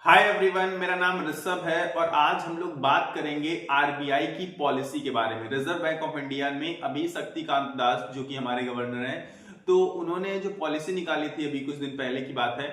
Hi everyone, मेरा नाम ऋषभ है और आज हम लोग बात करेंगे आरबीआई की पॉलिसी के बारे में। रिजर्व बैंक ऑफ इंडिया में अभी शक्तिकांत दास जो कि हमारे गवर्नर हैं, तो उन्होंने जो पॉलिसी निकाली थी अभी कुछ दिन पहले की बात है,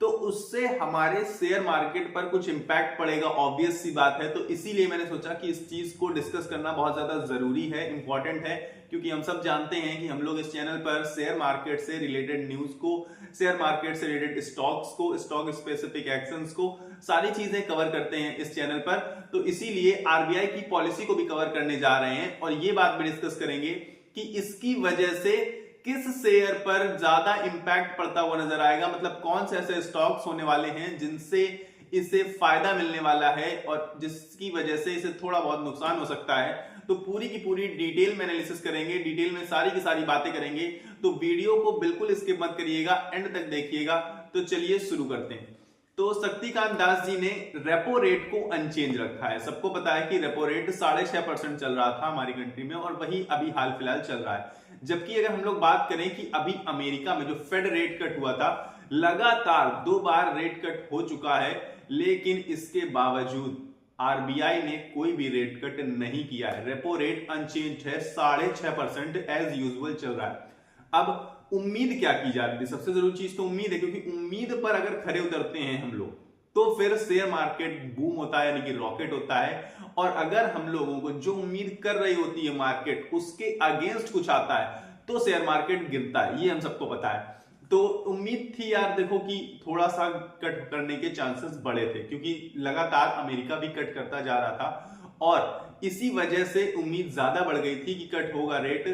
तो उससे हमारे शेयर मार्केट पर कुछ इंपैक्ट पड़ेगा, ऑब्वियस सी बात है। तो इसीलिए मैंने सोचा कि इस चीज को डिस्कस करना बहुत ज्यादा जरूरी है, इंपॉर्टेंट है, क्योंकि हम सब जानते हैं कि हम लोग इस चैनल पर शेयर मार्केट से रिलेटेड न्यूज को, शेयर मार्केट से रिलेटेड स्टॉक्स को, स्टॉक स्पेसिफिक एक्शंस को, सारी चीजें कवर करते हैं इस चैनल पर। तो इसीलिए आरबीआई की पॉलिसी को भी कवर करने जा रहे हैं और ये बात भी डिस्कस करेंगे कि इसकी वजह से किस शेयर पर ज्यादा इंपैक्ट पड़ता हुआ नजर आएगा, मतलब कौन से ऐसे स्टॉक्स होने वाले हैं जिनसे इसे फायदा मिलने वाला है और जिसकी वजह से इसे थोड़ा बहुत नुकसान हो सकता है। तो पूरी की पूरी डिटेल में एनालिसिस करेंगे, डिटेल में सारी की सारी बातें करेंगे। तो वीडियो को बिल्कुल स्किप मत करिएगा, एंड तक देखिएगा। तो चलिए शुरू करते हैं। तो शक्तिकांत दास जी ने रेपो रेट को अनचेंज रखा है। सबको पता है कि रेपो रेट 6.5% चल रहा था हमारी कंट्री में और वही अभी हाल फिलहाल चल रहा है। जबकि अगर हम लोग बात करें कि अभी अमेरिका में जो फेड रेट कट हुआ था, लगातार 2 बार रेट कट हो चुका है, लेकिन इसके बावजूद आरबीआई ने कोई भी रेट कट नहीं किया है। रेपो रेट अनचेंज है, 6.5% एज यूजुअल चल रहा है। अब उम्मीद क्या की जा रही थी? सबसे जरूरी चीज तो उम्मीद है, क्योंकि उम्मीद पर अगर खरे उतरते हैं हम लोग तो फिर शेयर मार्केट बूम होता है, यानी कि रॉकेट होता है। और अगर हम लोगों को जो उम्मीद कर रही होती है मार्केट, उसके अगेंस्ट कुछ आता है तो शेयर मार्केट गिरता है, ये हम सबको पता है। तो उम्मीद थी यार, देखो कि थोड़ा सा कट करने के चांसेस बड़े थे, क्योंकि लगातार अमेरिका भी कट करता जा रहा था और इसी वजह से उम्मीद ज्यादा बढ़ गई थी कि कट होगा रेट,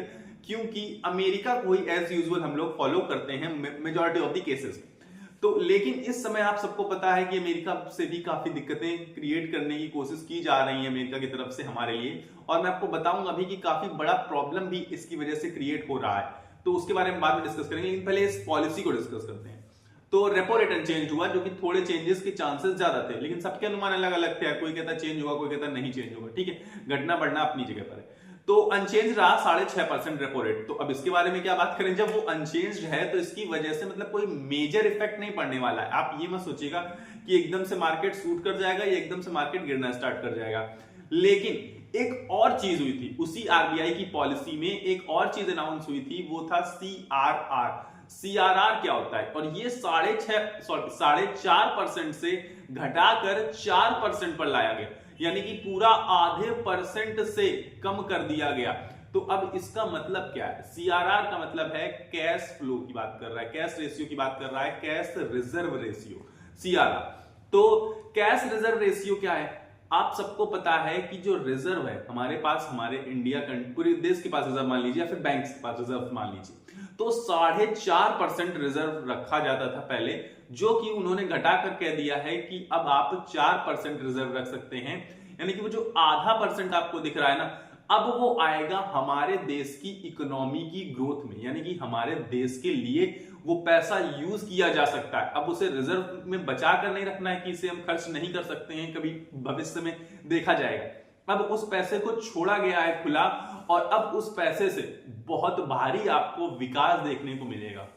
क्योंकि अमेरिका को ही एज यूजुअल हम लोग फॉलो करते हैं मेजॉरिटी ऑफ द केसेस। तो लेकिन इस समय आप सबको पता है कि अमेरिका से भी काफी दिक्कतें क्रिएट करने की कोशिश की जा रही है अमेरिका की तरफ से हमारे लिए, और मैं आपको बताऊंगा अभी कि काफी बड़ा प्रॉब्लम भी इसकी वजह से क्रिएट हो रहा है। तो उसके बारे में बाद में डिस्कस करेंगे, लेकिन पहले इस पॉलिसी को डिस्कस करते हैं। तो रेपो रेट अनचेंज हुआ, जो कि थोड़े चेंजेस के चांसेस ज्यादा थे, लेकिन सबके अनुमान अलग अलग थे। कोई कहता चेंज होगा, कोई कहता नहीं चेंज होगा, ठीक है, घटना बढ़ना अपनी जगह पर है। तो अनचेंज रहा 6.5% रेपो रेट। तो अब इसके बारे में क्या बात करें, जब वो अनचेंज है तो इसकी वजह से मतलब कोई मेजर इफेक्ट नहीं पड़ने वाला है। आप ये मत सोचिएगा कि एकदम से मार्केट सूट कर जाएगा या एकदम से मार्केट गिरना स्टार्ट कर जाएगा। लेकिन एक और चीज हुई थी उसी आरबीआई की पॉलिसी में, एक और चीज अनाउंस हुई थी, वो था सीआरआर। सीआरआर क्या होता है? और ये 4.5% से घटाकर 4% पर लाया गया, यानी कि पूरा आधे % से कम कर दिया गया। तो अब इसका मतलब क्या है? सीआरआर का मतलब है कैश फ्लो की बात कर रहा है, कैश रेशियो की बात कर रहा है, कैश रिजर्व रेशियो, सीआरआर। तो कैश रिजर्व रेशियो क्या है? आप सबको पता है कि जो रिजर्व है हमारे पास, हमारे इंडिया पूरे देश के पास रिजर्व मान लीजिए या फिर बैंक के पास रिजर्व मान लीजिए, तो 4.5% रिजर्व रखा जाता था पहले, जो कि उन्होंने घटाकर कह दिया है कि अब आप 4% रिजर्व रख सकते हैं। यानी कि वो जो आधा % आपको दिख रहा है ना, अब वो आएगा हमारे देश की इकोनॉमी की ग्रोथ में, यानी कि हमारे देश के लिए वो पैसा यूज किया जा सकता है। अब उसे रिजर्व में बचा कर नहीं रखना है कि इसे हम खर्च नहीं कर सकते हैं, कभी भविष्य में देखा जाएगा। अब उस पैसे को छोड़ा गया है खुला, और अब उस पैसे से बहुत भारी आपको विकास देखने को मिलेगा।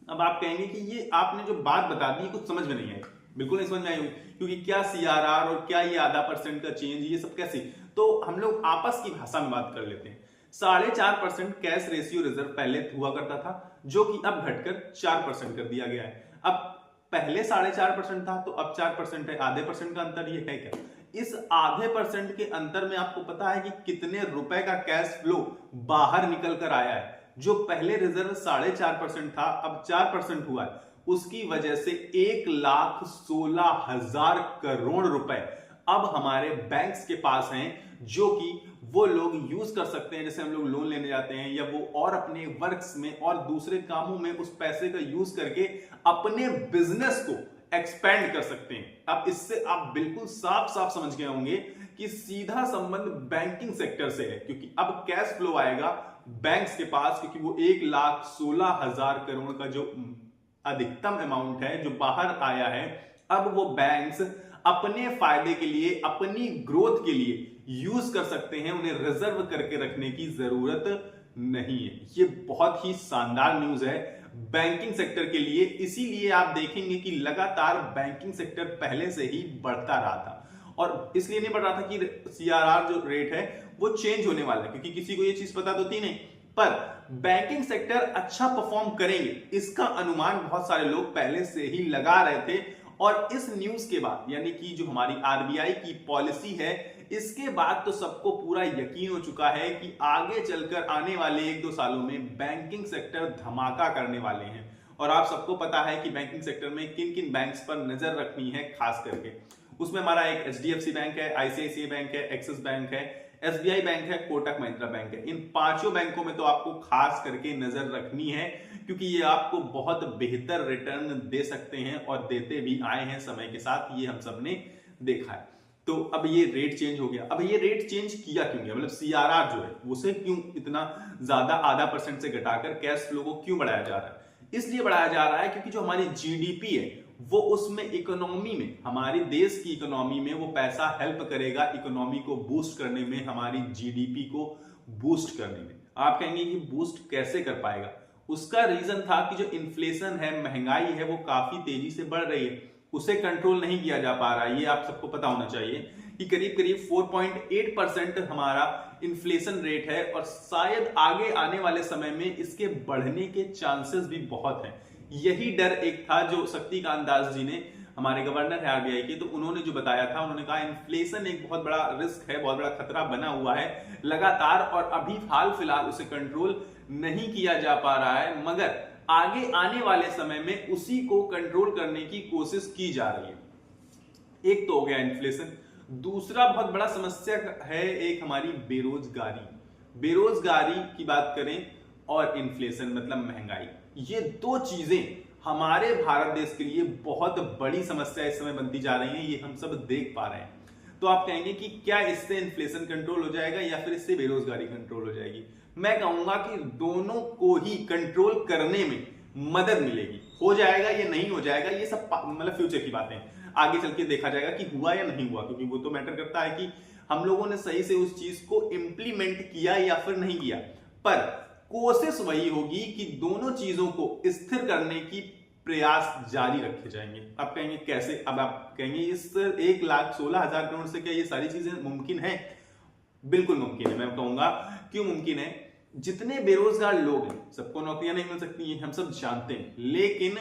अब आप कहेंगे कि ये आपने जो बात बता दी कुछ समझ में नहीं आई। बिल्कुल नहीं समझ में आई, क्योंकि क्या सीआरआर और क्या ये आधा % का चेंज, ये सब कैसे? तो हम लोग आपस की भाषा में बात कर लेते हैं। 4.5% कैश रेशियो रिजर्व पहले हुआ करता था, जो कि अब घटकर 4% कर दिया गया है। अब पहले 4.5% था, तो अब 4% है, आधे % का अंतर ये है क्या? इस आधे % के अंतर में आपको पता है कि कितने रुपए का कैश फ्लो बाहर निकल कर आया है? जो पहले रिजर्व 4.5% था, अब 4% हुआ है। उसकी वजह से 1,16,000 करोड़ रुपए अब हमारे बैंक्स के पास हैं, जो कि वो लोग यूज कर सकते हैं। जैसे हम लोग लोन लेने जाते हैं या वो और अपने वर्क्स में और दूसरे कामों में उस पैसे का यूज करके अपने बिजनेस को एक्सपेंड कर सकते हैं। अब इससे आप बिल्कुल साफ साफ समझ गए होंगे कि सीधा संबंध बैंकिंग सेक्टर से है, क्योंकि अब कैश फ्लो आएगा बैंक्स के पास, क्योंकि वो 1,16,000 करोड़ का जो अधिकतम अमाउंट है जो बाहर आया है, अब वो बैंक्स अपने फायदे के लिए, अपनी ग्रोथ के लिए यूज कर सकते हैं। उन्हें रिजर्व करके रखने की जरूरत नहीं है। ये बहुत ही शानदार न्यूज है। बैंकिंग सेक्टर के लिए। इसीलिए आप देखेंगे कि लगातार बैंकिंग सेक्टर पहले से ही बढ़ता रहा था, और इसलिए नहीं बढ़ रहा था कि सीआरआर जो रेट है वो चेंज होने वाला है, क्योंकि किसी को ये चीज पता तो थी नहीं। पर बैंकिंग सेक्टर अच्छा परफॉर्म करेंगे इसका अनुमान बहुत सारे लोग पहले से ही लगा रहे थे, और इस न्यूज के बाद, यानी कि जो हमारी आरबीआई की पॉलिसी है, इसके बाद तो सबको पूरा यकीन हो चुका है कि आगे चलकर आने वाले 1-2 सालों में बैंकिंग सेक्टर धमाका करने वाले हैं। और आप सबको पता है कि बैंकिंग सेक्टर में किन किन बैंक्स पर नजर रखनी है खास करके। उसमें हमारा एक एचडीएफसी बैंक है, आईसीआईसीआई बैंक है, एक्सिस बैंक है, एसबीआई बैंक है, कोटक महिंद्रा बैंक है। इन पांचों बैंकों में तो आपको खास करके नजर रखनी है, क्योंकि ये आपको बहुत बेहतर रिटर्न दे सकते हैं और देते भी आए हैं समय के साथ, ये हम सब ने देखा है। तो अब ये रेट चेंज हो गया। अब ये रेट चेंज किया क्यों गया, मतलब सीआरआर जो है उसे क्यों इतना ज्यादा आधा % से घटाकर कैश फ्लो को क्यों बढ़ाया जा रहा है? इसलिए बढ़ाया जा रहा है क्योंकि जो हमारी जीडीपी है वो उसमें इकोनॉमी में, हमारी देश की इकोनॉमी में वो पैसा हेल्प करेगा इकोनॉमी को बूस्ट करने में, हमारी जीडीपी को बूस्ट करने में। आप कहेंगे कि बूस्ट कैसे कर पाएगा? उसका रीजन था कि जो इन्फ्लेशन है, महंगाई है, वो काफी तेजी से बढ़ रही है, उसे कंट्रोल नहीं किया जा पा रहा है। ये आप सबको पता होना चाहिए कि करीब करीब 4.8% हमारा इन्फ्लेशन रेट है, और शायद आगे आने वाले समय में इसके बढ़ने के चांसेस भी बहुत हैं। यही डर एक था जो शक्तिकांत दास जी ने, हमारे गवर्नर है आरबीआई के, तो उन्होंने जो बताया था, उन्होंने कहा इन्फ्लेशन एक बहुत बड़ा रिस्क है, बहुत बड़ा खतरा बना हुआ है लगातार, और अभी हाल फिलहाल उसे कंट्रोल नहीं किया जा पा रहा है, मगर आगे आने वाले समय में उसी को कंट्रोल करने की कोशिश की जा रही है। एक तो हो गया इन्फ्लेशन। दूसरा बहुत बड़ा समस्या है एक हमारी बेरोजगारी। बेरोजगारी की बात करें और इन्फ्लेशन मतलब महंगाई, ये दो चीजें हमारे भारत देश के लिए बहुत बड़ी समस्या इस समय बनती जा रही है, ये हम सब देख पा रहे हैं। तो आप कहेंगे कि क्या इससे इन्फ्लेशन कंट्रोल हो जाएगा या फिर इससे बेरोजगारी कंट्रोल हो जाएगी? मैं कहूंगा कि दोनों को ही कंट्रोल करने में मदद मिलेगी। हो जाएगा या नहीं हो जाएगा ये सब मतलब फ्यूचर की बातें, आगे चल के देखा जाएगा कि हुआ या नहीं हुआ, क्योंकि वो तो मैटर करता है कि हम लोगों ने सही से उस चीज को इंप्लीमेंट किया या फिर नहीं किया। पर कोशिश वही होगी कि दोनों चीजों को स्थिर करने की प्रयास जारी रखे जाएंगे। आप कहेंगे कैसे? अब आप कहेंगे इस 1,16,000 करोड़ से क्या ये सारी चीजें मुमकिन है? बिल्कुल मुमकिन है। मैं कहूंगा क्यों मुमकिन है। जितने बेरोजगार लोग हैं सबको नौकरियां नहीं मिल सकती हैं, हम सब जानते हैं, लेकिन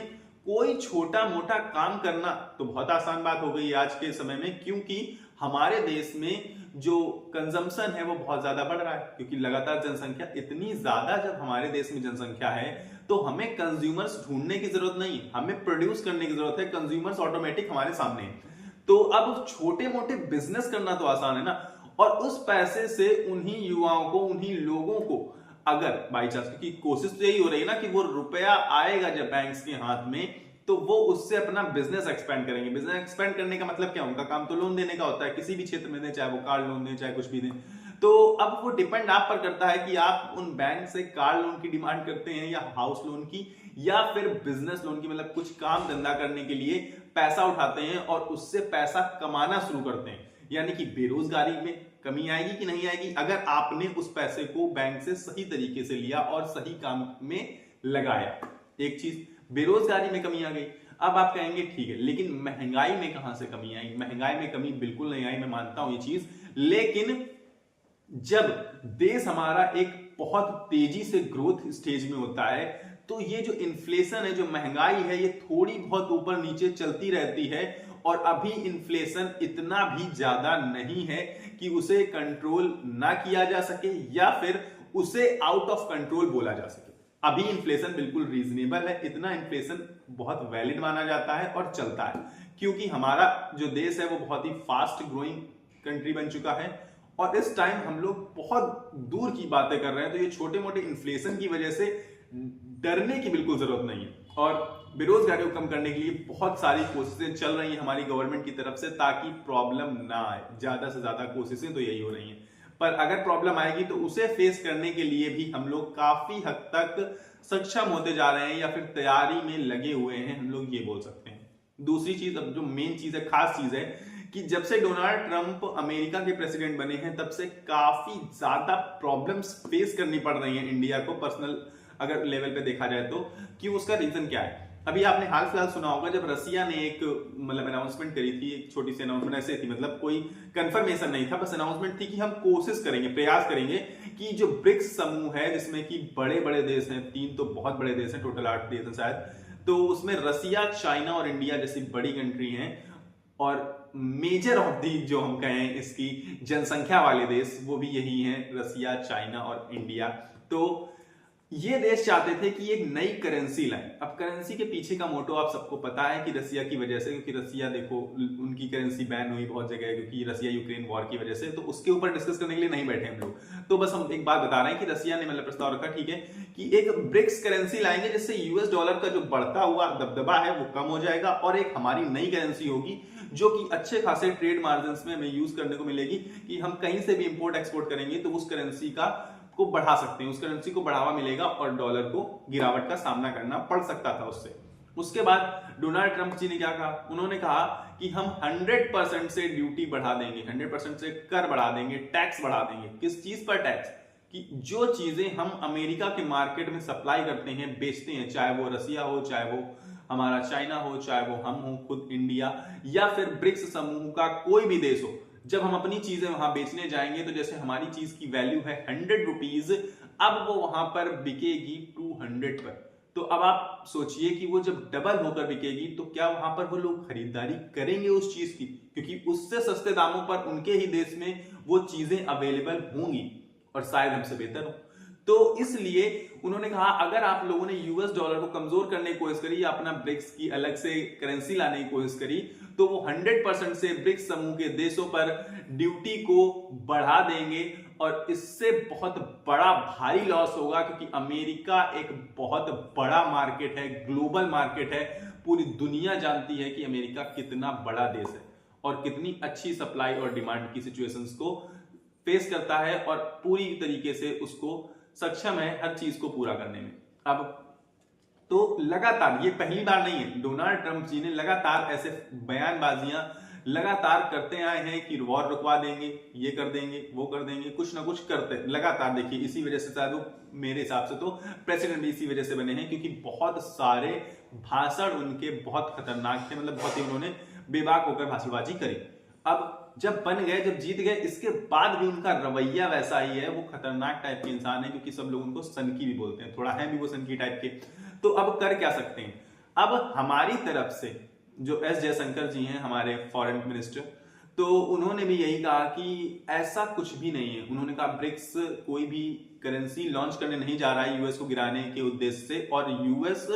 कोई छोटा मोटा काम करना तो बहुत आसान बात हो गई है आज के समय में, क्योंकि हमारे देश में जो कंजम्पशन है वो बहुत ज्यादा बढ़ रहा है, क्योंकि लगातार जनसंख्या इतनी ज्यादा, जब हमारे देश में जनसंख्या है तो हमें कंज्यूमर्स ढूंढने की जरूरत नहीं है, हमें प्रोड्यूस करने की जरूरत है। कंज्यूमर्स ऑटोमेटिक हमारे सामने है। तो अब छोटे मोटे बिजनेस करना तो आसान है ना, और उस पैसे से उन्हीं युवाओं को, उन्हीं लोगों को, अगर बाई चांस, क्योंकि कोशिश तो यही हो रही है ना कि वो रुपया आएगा जब बैंक्स के हाथ में, तो वो उससे अपना बिजनेस एक्सपेंड करेंगे। बिजनेस एक्सपेंड करने का मतलब क्या? उनका काम तो लोन देने का होता है, किसी भी क्षेत्र में दें, चाहे वो कार लोन दें, चाहे कुछ भी दें। तो अब वो डिपेंड आप पर करता है कि आप उन बैंक से कार लोन की डिमांड करते हैं, या हाउस लोन की, या फिर बिजनेस लोन की, मतलब कुछ काम धंधा करने के लिए पैसा उठाते हैं और उससे पैसा कमाना शुरू करते हैं। यानी कि बेरोजगारी में कमी आएगी कि नहीं आएगी, अगर आपने उस पैसे को बैंक से सही तरीके से लिया और सही काम में लगाया। एक चीज, बेरोजगारी में कमी आ गई। अब आप कहेंगे ठीक है, लेकिन महंगाई में कहां से कमी आई? महंगाई में कमी बिल्कुल नहीं आई, मैं मानता हूं ये चीज, लेकिन जब देश हमारा एक बहुत तेजी से ग्रोथ स्टेज में होता है, तो ये जो इन्फ्लेशन है, जो महंगाई है, ये थोड़ी बहुत ऊपर नीचे चलती रहती है, और अभी इन्फ्लेशन इतना भी ज्यादा नहीं है कि उसे कंट्रोल ना किया जा सके या फिर उसे आउट ऑफ कंट्रोल बोला जा सके। अभी इन्फ्लेशन बिल्कुल रीजनेबल है, इतना इन्फ्लेशन बहुत वैलिड माना जाता है और चलता है, क्योंकि हमारा जो देश है वो बहुत ही फास्ट ग्रोइंग कंट्री बन चुका है, और इस टाइम हम लोग बहुत दूर की बातें कर रहे हैं। तो ये छोटे मोटे इन्फ्लेशन की वजह से डरने की बिल्कुल जरूरत नहीं है, और बेरोजगारी को कम करने के लिए बहुत सारी कोशिशें चल रही हैं हमारी गवर्नमेंट की तरफ से, ताकि प्रॉब्लम ना आए। ज्यादा से ज्यादा कोशिशें तो यही हो रही हैं, पर अगर प्रॉब्लम आएगी तो उसे फेस करने के लिए भी हम लोग काफी हद तक सक्षम होते जा रहे हैं, या फिर तैयारी में लगे हुए हैं, हम लोग ये बोल सकते हैं। दूसरी चीज, अब जो मेन चीज है, खास चीज है, कि जब से डोनाल्ड ट्रंप अमेरिका के प्रेसिडेंट बने हैं, तब से काफी ज्यादा प्रॉब्लम्स फेस करनी पड़ रही हैं इंडिया को पर्सनल अगर लेवल पे देखा जाए तो, कि उसका रीजन क्या है। अभी आपने हाल फिलहाल सुना होगा जब रसिया ने एक मतलब अनाउंसमेंट करी थी, एक छोटी सी अनाउंसमेंट ऐसे थी, मतलब कोई कंफर्मेशन नहीं था, बस अनाउंसमेंट थी कि हम कोशिश करेंगे, प्रयास करेंगे कि जो ब्रिक्स समूह है जिसमें कि बड़े बड़े देश हैं, 3 तो बहुत बड़े देश हैं, टोटल 8 देश हैं शायद, तो उसमें रसिया, चाइना और इंडिया जैसी बड़ी कंट्री हैं, और मेजर ऑफ दी जो हम कहें इसकी जनसंख्या वाले देश वो भी यही हैं, रसिया, चाइना और इंडिया। तो ये देश चाहते थे कि एक नई करेंसी लाएं। अब करेंसी के पीछे का मोटो आप सबको पता है कि रसिया की वजह से, क्योंकि रसिया देखो उनकी करेंसी बैन हुई बहुत जगह क्योंकि रसिया यूक्रेन वॉर की वजह से, तो उसके ऊपर डिस्कस करने के लिए नहीं बैठे हम लोग। तो बस हम एक बात बता रहे हैं कि रसिया ने मतलब प्रस्ताव रखा, ठीक है, कि एक ब्रिक्स करेंसी लाएंगे जिससे यूएस डॉलर का जो बढ़ता हुआ दबदबा है वो कम हो जाएगा, और एक हमारी नई करेंसी होगी जो कि अच्छे खासे ट्रेड मार्जिन में हमें यूज करने को मिलेगी, कि हम कहीं से भी इंपोर्ट एक्सपोर्ट करेंगे तो उस करेंसी को बढ़ा सकते हैं, उस करेंसी को बढ़ावा मिलेगा और डॉलर को गिरावट का सामना करना पड़ सकता था उससे। उसके बाद डोनाल्ड ट्रंप जी ने क्या कहा, उन्होंने कहा कि हम 100% से ड्यूटी बढ़ा देंगे, 100% से कर बढ़ा देंगे, टैक्स बढ़ा देंगे। किस चीज पर टैक्स? कि जो चीजें हम अमेरिका के मार्केट में सप्लाई करते हैं, बेचते हैं, चाहे वो रसिया हो, चाहे वो हमारा चाइना हो, चाहे वो हम हो खुद इंडिया, या फिर ब्रिक्स समूह का कोई भी देश हो, जब हम अपनी चीजें वहां बेचने जाएंगे तो जैसे हमारी चीज की वैल्यू है 100 रुपीज, अब वो वहां पर बिकेगी 200 पर। तो अब आप सोचिए कि वो जब डबल होकर बिकेगी तो क्या वहां पर वो लोग खरीदारी करेंगे उस चीज की, क्योंकि उससे सस्ते दामों पर उनके ही देश में वो चीजें अवेलेबल होंगी और शायद हमसे बेहतर हो। तो इसलिए उन्होंने कहा अगर आप लोगों ने यूएस डॉलर को कमजोर करने की कोशिश करी या अपना ब्रिक्स की अलग से करेंसी लाने की कोशिश करी, तो वो 100% से ब्रिक्स समूह के देशों पर ड्यूटी को बढ़ा देंगे, और इससे बहुत बड़ा भारी लॉस होगा, क्योंकि अमेरिका एक बहुत बड़ा मार्केट है, ग्लोबल मार्केट है। पूरी दुनिया जानती है कि अमेरिका कितना बड़ा देश है और कितनी अच्छी सप्लाई और डिमांड की सिचुएशंस को फेस करता है, और पूरी तरीके से उसको सक्षम है हर चीज को पूरा करने में। अब तो लगातार, ये पहली बार नहीं है, डोनाल्ड ट्रंप जी ने लगातार ऐसे बयानबाजियां लगातार करते आए हैं कि वॉर रुकवा देंगे, ये कर देंगे, वो कर देंगे, कुछ ना कुछ करते लगातार। देखिए इसी वजह से शायद वो, मेरे हिसाब से तो प्रेसिडेंट भी इसी वजह से बने हैं, क्योंकि बहुत सारे भाषण उनके बहुत खतरनाक थे, मतलब बहुत ही उन्होंने बेबाक होकर भाषणबाजी करी। अब जब बन गए, जब जीत गए, इसके बाद भी उनका रवैया वैसा ही है, वो खतरनाक टाइप के इंसान है, क्योंकि सब लोग उनको सनकी भी बोलते हैं, थोड़ा है भी वो सनकी टाइप के। तो अब कर क्या सकते हैं? अब हमारी तरफ से जो एस जयशंकर जी हैं हमारे फॉरेन मिनिस्टर, तो उन्होंने भी यही कहा कि ऐसा कुछ भी नहीं है। उन्होंने कहा ब्रिक्स कोई भी करेंसी लॉन्च करने नहीं जा रहा है यूएस को गिराने के उद्देश्य से, और यूएस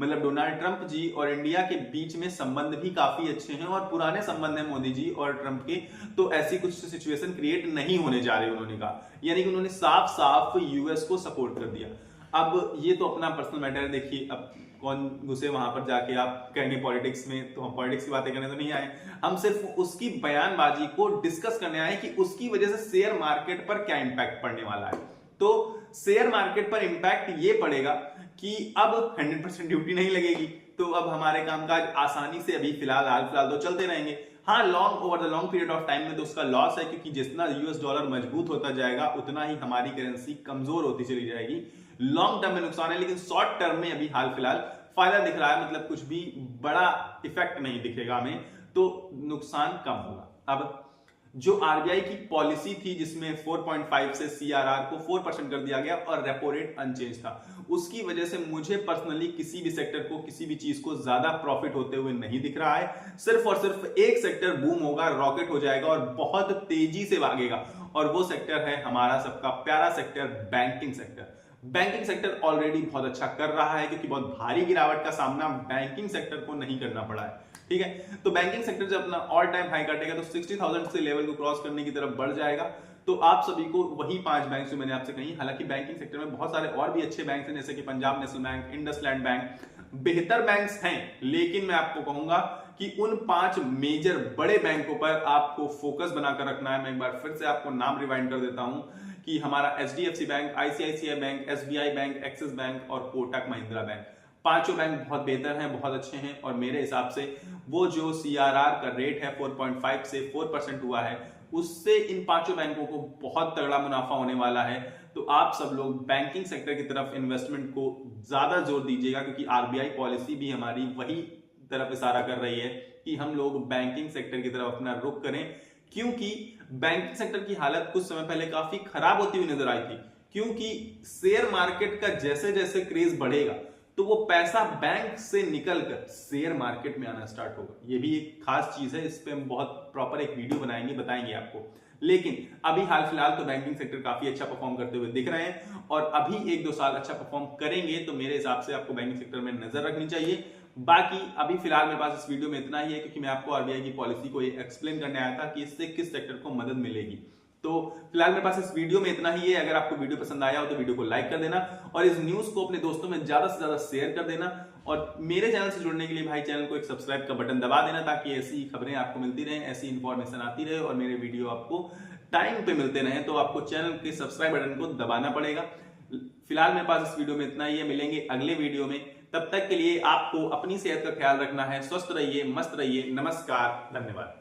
मतलब डोनाल्ड ट्रंप जी और इंडिया के बीच में संबंध भी काफी अच्छे हैं और पुराने संबंध हैं मोदी जी और ट्रंप के, तो ऐसी कुछ सिचुएशन क्रिएट नहीं होने जा रही उन्होंने कहा। यानी कि उन्होंने साफ साफ यूएस को सपोर्ट कर दिया। अब ये तो अपना पर्सनल मैटर है, देखिए अब कौन घुसे वहां पर जाके, आप कहेंगे पॉलिटिक्स में, तो हम पॉलिटिक्स की बातें करने तो नहीं आए, हम सिर्फ उसकी बयानबाजी को डिस्कस करने आए कि उसकी वजह से शेयर मार्केट पर क्या इंपैक्ट पड़ने वाला है। तो शेयर मार्केट पर इंपैक्ट ये पड़ेगा कि अब 100% ड्यूटी नहीं लगेगी, तो अब हमारे कामकाज आसानी से अभी हाल फिलहाल तो चलते रहेंगे। हाँ, long over the long period of time में तो उसका लॉस है, क्योंकि जितना यूएस डॉलर मजबूत होता जाएगा उतना ही हमारी करेंसी कमजोर होती चली जाएगी। लॉन्ग टर्म में नुकसान है, लेकिन शॉर्ट टर्म में अभी हाल फिलहाल फायदा दिख रहा है, मतलब कुछ भी बड़ा इफेक्ट नहीं दिखेगा हमें, तो नुकसान कम होगा। अब जो आरबीआई की पॉलिसी थी जिसमें 4.5 से सीआरआर को 4% कर दिया गया और रेपो रेट अनचेंज था, उसकी वजह से मुझे पर्सनली किसी भी सेक्टर को, किसी भी चीज को ज्यादा प्रॉफिट होते हुए नहीं दिख रहा है। सिर्फ और सिर्फ एक सेक्टर बूम होगा, रॉकेट हो जाएगा और बहुत तेजी से भागेगा, और वो सेक्टर है हमारा सबका प्यारा sector, banking sector. Banking sector already बहुत अच्छा कर रहा है, क्योंकि बहुत भारी गिरावट का सामना बैंकिंग सेक्टर को नहीं करना पड़ा है। ठीक है, तो बैंकिंग सेक्टर जब अपना ऑल टाइम हाई काटेगा तो 60,000 से लेवल को क्रॉस करने की तरफ बढ़ जाएगा। तो आप सभी को वही 5 बैंक जो मैंने आपसे कही, हालांकि बैंकिंग सेक्टर में बहुत सारे और भी अच्छे बैंक हैं, जैसे कि Punjab national bank, IndusInd bank, बेहतर बैंक्स हैं, लेकिन मैं आपको कहूंगा कि उन 5 मेजर बड़े बैंकों पर आपको फोकस बनाकर रखना है। मैं एक बार फिर से आपको नाम रिवाइंड कर देता हूं कि हमारा HDFC bank, ICICI bank, SBI bank, axis bank और कोटक महिंद्रा बैंक, पांचों बैंक बहुत बेहतर हैं, बहुत अच्छे हैं, और मेरे हिसाब से वो जो सीआरआर का रेट है 4.5 से 4% हुआ है, उससे इन पांचों बैंकों को बहुत तगड़ा मुनाफा होने वाला है। तो आप सब लोग बैंकिंग सेक्टर की तरफ इन्वेस्टमेंट को ज्यादा जोर दीजिएगा, क्योंकि आरबीआई पॉलिसी भी हमारी वही तरफ इशारा कर रही है कि हम लोग बैंकिंग सेक्टर की तरफ अपना रुख करें, क्योंकि बैंकिंग सेक्टर की हालत कुछ समय पहले काफी खराब होती हुई नजर आई थी। क्योंकि शेयर मार्केट का जैसे जैसे क्रेज बढ़ेगा तो वो पैसा बैंक से निकलकर शेयर मार्केट में आना स्टार्ट होगा। ये भी एक खास चीज है, इस पे हम बहुत प्रॉपर एक वीडियो बनाएंगे, बताएंगे आपको। लेकिन अभी हाल फिलहाल तो बैंकिंग सेक्टर काफी अच्छा परफॉर्म करते हुए दिख रहे हैं, और अभी 1-2 साल अच्छा परफॉर्म करेंगे तो मेरे हिसाब से आपको बैंकिंग सेक्टर में नजर रखनी चाहिए। बाकी अभी फिलहाल मेरे पास इस वीडियो में इतना ही है, क्योंकि मैं आपको आरबीआई की पॉलिसी को एक्सप्लेन करने आया था कि इससे किस सेक्टर को मदद मिलेगी। तो फिलहाल मेरे पास इस वीडियो में इतना ही है। अगर आपको वीडियो पसंद आया हो तो वीडियो को लाइक कर देना, और इस न्यूज को अपने दोस्तों में ज्यादा से ज्यादा शेयर कर देना, और मेरे चैनल से जुड़ने के लिए भाई चैनल को एक सब्सक्राइब का बटन दबा देना, ताकि ऐसी खबरें आपको मिलती रहें, ऐसी इंफॉर्मेशन आती रहे और मेरे वीडियो आपको टाइम पे मिलते रहे। तो आपको चैनल के सब्सक्राइब बटन को दबाना पड़ेगा। फिलहाल मेरे पास इस वीडियो में इतना ही है, मिलेंगे अगले वीडियो में। तब तक के लिए आपको अपनी सेहत का ख्याल रखना है। स्वस्थ रहिए, मस्त रहिए। नमस्कार, धन्यवाद।